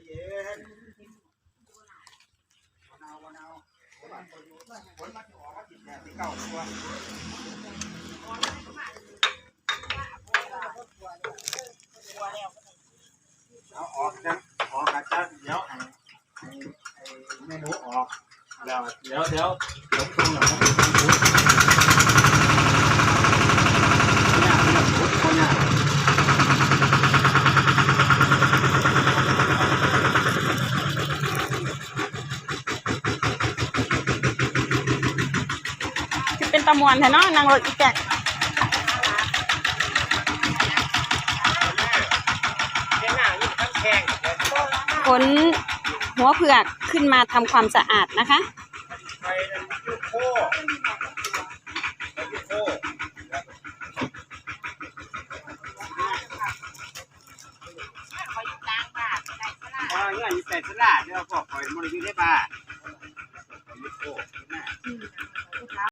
เย็นวันเอาฝนมาออกมาติดแดดที่เก่าตัวเอาออกกันออกกันจ้าเดี๋ยวเมนูออกแล้วเดี๋ยวผมตรงหลังผมทำพุทธเนี่ยพุทธคนเนี่ยเป็นตะมวนแท้เนาะนางรถอีแจกขนหัวเผือกขึ้นมาทำความสะอาดนะคะเงี้ยใส่สลัดเดี๋ยวพวกหอยมันอยู่ได้บ้า